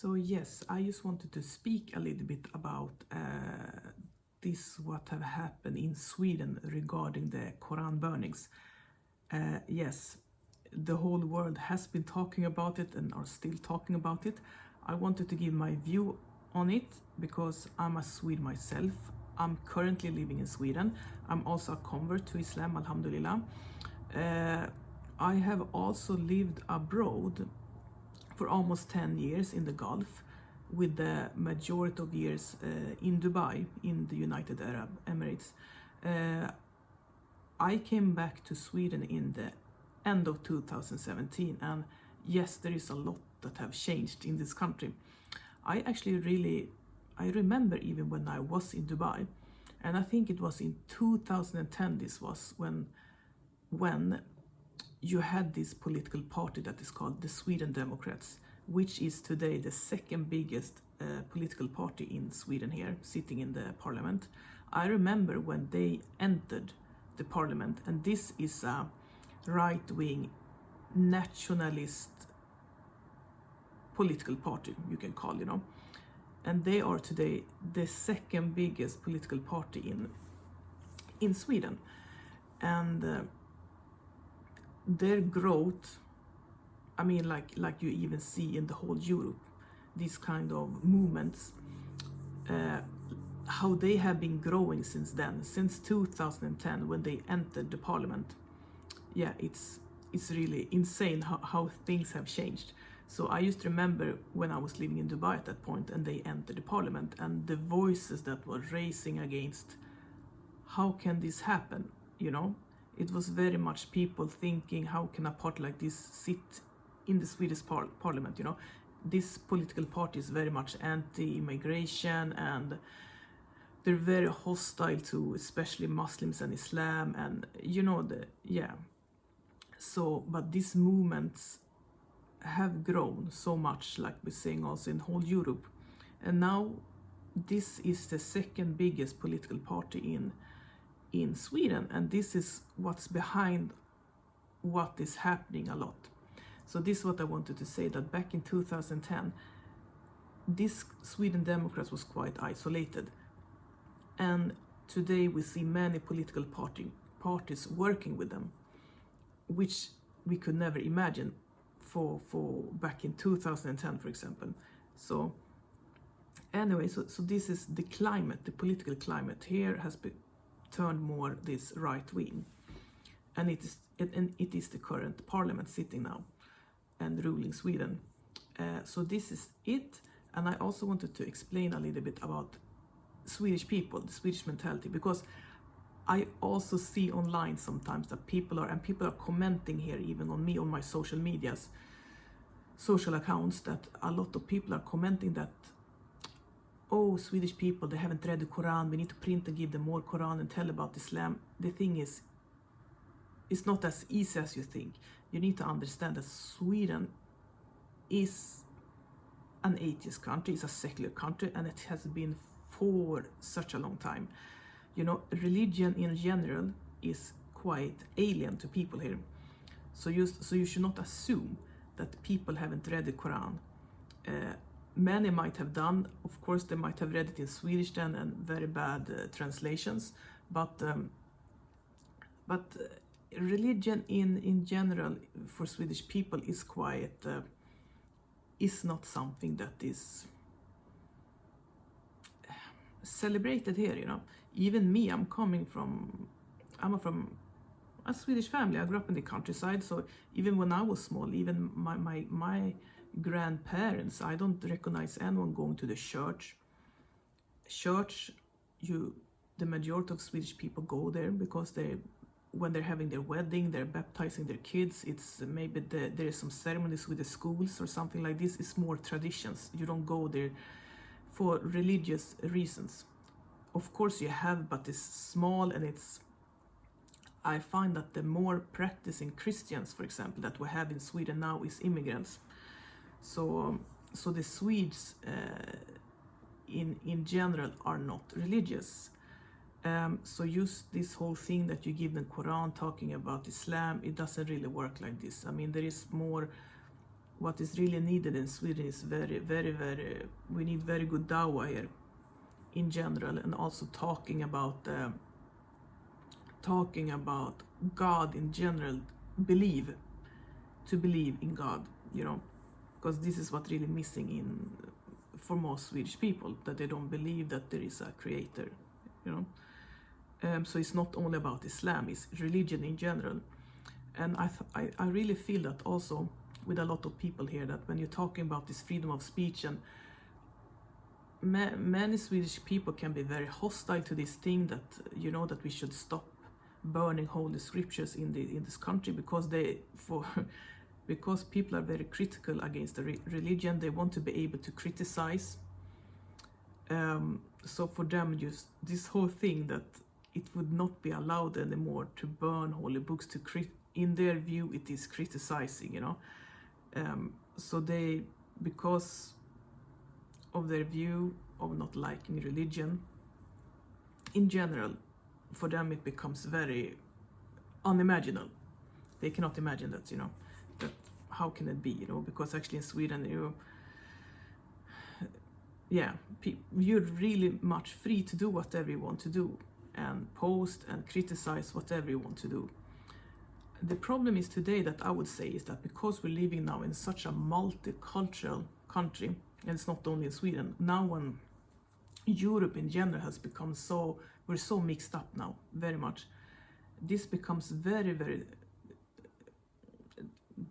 So yes, I just wanted to speak a little bit about this what have happened in Sweden regarding the Quran burnings. Yes, the whole world has been talking about it and are still talking about it. I wanted to give my view on it because I'm a Swede myself. I'm currently living in Sweden. I'm also a convert to Islam, alhamdulillah. I have also lived abroad for almost 10 years in the Gulf, with the majority of years in Dubai, in the United Arab Emirates. I came back to Sweden in the end of 2017, and yes, there is a lot that have changed in this country. I remember even when I was in Dubai, and I think it was in 2010, this was when you had this political party that is called the Sweden Democrats, which is today the second biggest political party in Sweden here, sitting in the parliament. I remember when they entered the parliament, and this is a right-wing nationalist political party, you can call, and they are today the second biggest political party in Sweden. And their growth, I mean, like you even see in the whole Europe, these kind of movements, how they have been growing since then, since 2010 when they entered the parliament. Yeah, it's really insane how things have changed. So I just remember when I was living in Dubai at that point and they entered the parliament, and the voices that were raising against how can this happen, It was very much people thinking, how can a party like this sit in the Swedish parliament, This political party is very much anti-immigration, and they're very hostile to especially Muslims and Islam, and So, but these movements have grown so much, like we're saying also in whole Europe. And now this is the second biggest political party in Sweden, and this is what's behind what is happening a lot. So this is what I wanted to say, that back in 2010, this Sweden Democrats was quite isolated. And today we see many political parties working with them, which we could never imagine for back in 2010, for example. So anyway, so this is the climate, the political climate here has been turned more this right wing, and it is the current parliament sitting now and ruling Sweden. So this is it, and I also wanted to explain a little bit about Swedish people, the Swedish mentality, because I also see online sometimes that people are commenting here, even on me, on my social accounts, that a lot of people are commenting that, oh, Swedish people, they haven't read the Quran, we need to print and give them more Quran and tell about Islam. The thing is, it's not as easy as you think. You need to understand that Sweden is an atheist country, it's a secular country, and it has been for such a long time. Religion in general is quite alien to people here. So you should not assume that people haven't read the Quran. Many might have done, of course, they might have read it in Swedish then, and very bad translations, but religion in general for Swedish people is quite, is not something that is celebrated here, Even me, I'm from a Swedish family. I grew up in the countryside, so even when I was small, even my grandparents, I don't recognize anyone going to the church. The majority of Swedish people go there because when they're having their wedding, they're baptizing their kids. It's maybe there is some ceremonies with the schools or something like this. It's more traditions. You don't go there for religious reasons. Of course you have, but it's small, and I find that the more practicing Christians, for example, that we have in Sweden now is immigrants. So the Swedes in general are not religious. So just this whole thing that you give the Quran talking about Islam, it doesn't really work like this. I mean, there is more what is really needed in Sweden is very, we need very good dawah here in general, and also talking about God in general, to believe in God, you know, because this is what really missing for most Swedish people, that they don't believe that there is a creator, you know. So it's not only about Islam, it's religion in general. And I really feel that also with a lot of people here, that when you're talking about this freedom of speech, and many Swedish people can be very hostile to this thing, that, you know, that we should stop burning holy scriptures in this country, because because people are very critical against the religion. They want to be able to criticize. So for them, just this whole thing that it would not be allowed anymore to burn holy books, in their view, it is criticizing, you know. So they, because of their view of not liking religion in general, for them it becomes very unimaginable. They cannot imagine that, you know, that how can it be, you know, because actually in Sweden, you're really much free to do whatever you want to do, and post and criticize whatever you want to do. The problem is today, that I would say, is that because we're living now in such a multicultural country, and it's not only in Sweden, now when Europe in general has become we're so mixed up now, very much. This becomes very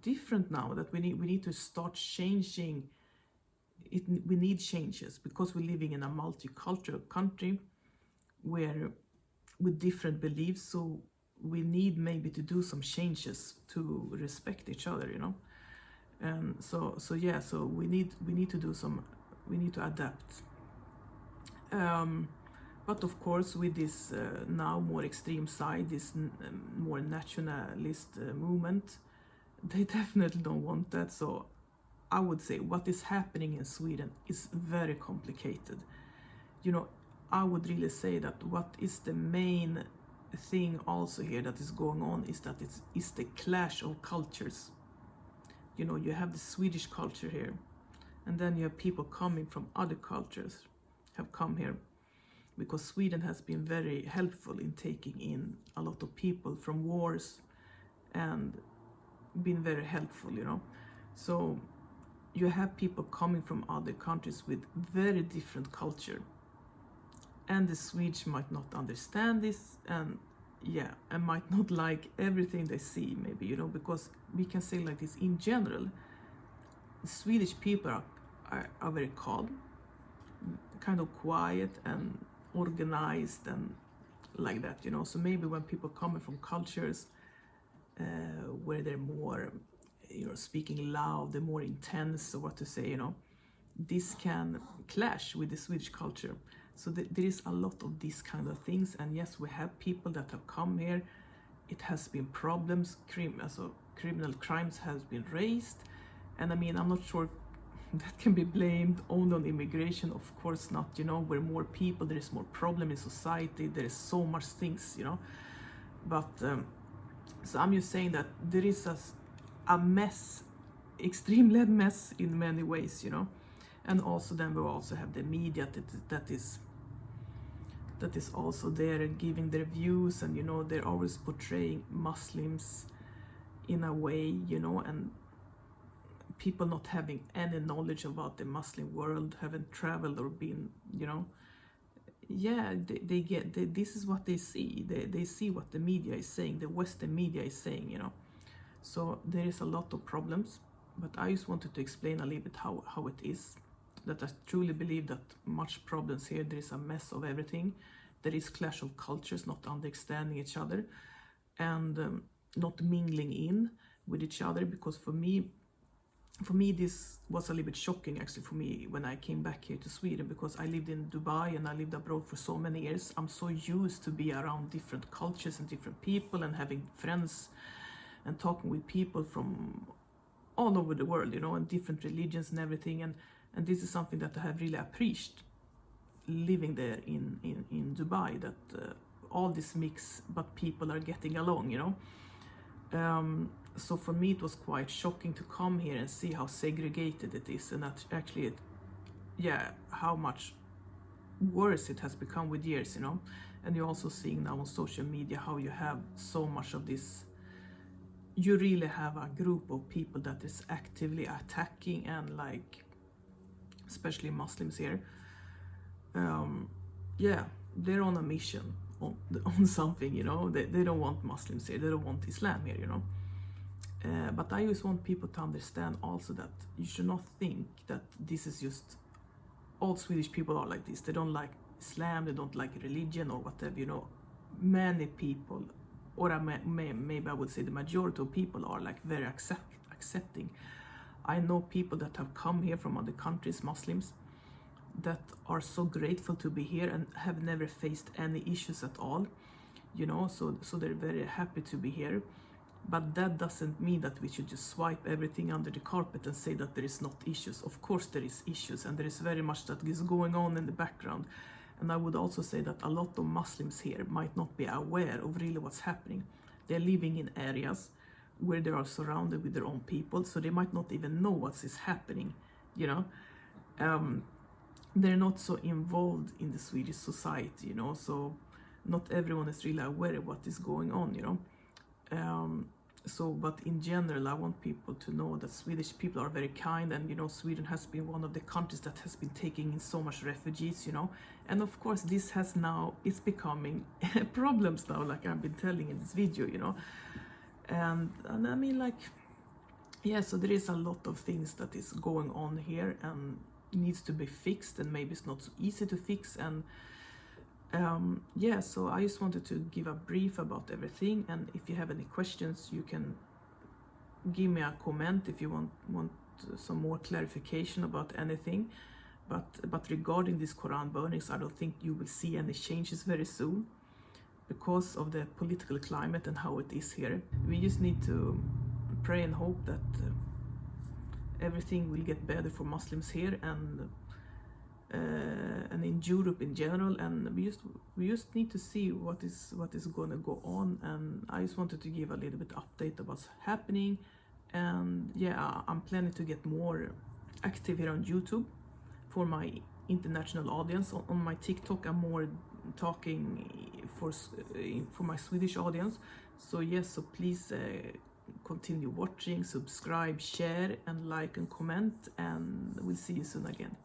different now, that we need to start changing it. We need changes, because we're living in a multicultural country with different beliefs, so we need maybe to do some changes to respect each other, you know. And so we need to do we need to adapt. But of course, with this now more extreme side, this more nationalist movement, they definitely don't want that. So I would say what is happening in Sweden is very complicated. You know, I would really say that what is the main thing also here that is going on is that it's the clash of cultures. You know, you have the Swedish culture here, and then you have people coming from other cultures have come here, because Sweden has been very helpful in taking in a lot of people from wars, and been very helpful, you know. So you have people coming from other countries with very different culture, and the Swedes might not understand this, and might not like everything they see, maybe, you know, because we can say like this, in general, the Swedish people are very calm, kind of quiet and organized and like that, you know. So maybe when people coming from cultures where they're more, you know, speaking loud, they're more intense, or what to say, you know, this can clash with the Swedish culture. So there is a lot of these kind of things, and yes, we have people that have come here. It has been problems, criminal crimes has been raised, and I mean, I'm not sure that can be blamed only on immigration. Of course not, you know. We're more people, there is more problem in society, there is so much things, you know. But so I'm just saying that there is a mess, extremely mess in many ways, you know. And also then we also have the media that is also there and giving their views, and, you know, they're always portraying Muslims in a way, you know, and people not having any knowledge about the Muslim world, haven't traveled or been, you know. This is what they see. They see what the media is saying, the Western media is saying, you know. So there is a lot of problems, but I just wanted to explain a little bit how it is, that I truly believe that much problems here. There is a mess of everything. There is clash of cultures, not understanding each other, and not mingling in with each other. Because for me this was a little bit shocking, actually, for me when I came back here to Sweden, because I lived in Dubai and I lived abroad for so many years. I'm so used to be around different cultures and different people, and having friends and talking with people from all over the world, you know, and different religions and everything. And this is something that I have really appreciated living there in Dubai, that all this mix, but people are getting along, you know. so for me it was quite shocking to come here and see how segregated it is, and that actually how much worse it has become with years, you know. And you're also seeing now on social media how you have so much of this. You really have a group of people that is actively attacking, and like especially Muslims here, they're on a mission on something, you know. They don't want Muslims here, they don't want Islam here, you know. But I just want people to understand also that you should not think that this is just all Swedish people are like this. They don't like Islam, they don't like religion or whatever, you know. Many people, or maybe I would say the majority of people, are like very accepting. I know people that have come here from other countries, Muslims, that are so grateful to be here and have never faced any issues at all, you know. So they're very happy to be here. But that doesn't mean that we should just swipe everything under the carpet and say that there is not issues. Of course there is issues, and there is very much that is going on in the background. And I would also say that a lot of Muslims here might not be aware of really what's happening. They're living in areas where they are surrounded with their own people, so they might not even know what is happening, you know. They're not so involved in the Swedish society, you know, so not everyone is really aware of what is going on, you know. But in general, I want people to know that Swedish people are very kind, and you know, Sweden has been one of the countries that has been taking in so much refugees, you know. And of course this has now, it's becoming problems now, like I've been telling in this video, you know. And I mean, like, yeah, so there is a lot of things that is going on here and needs to be fixed, and maybe it's not so easy to fix. And so I just wanted to give a brief about everything, and if you have any questions, you can give me a comment if you want some more clarification about anything. But regarding these Quran burnings, I don't think you will see any changes very soon because of the political climate and how it is here. We just need to pray and hope that everything will get better for Muslims here and in Europe in general, and we just need to see what is going to go on. And I just wanted to give a little bit update of what's happening. And yeah, I'm planning to get more active here on YouTube for my international audience. On my TikTok I'm more talking for my Swedish audience. So yes, so please continue watching, subscribe, share and like and comment, and we'll see you soon again.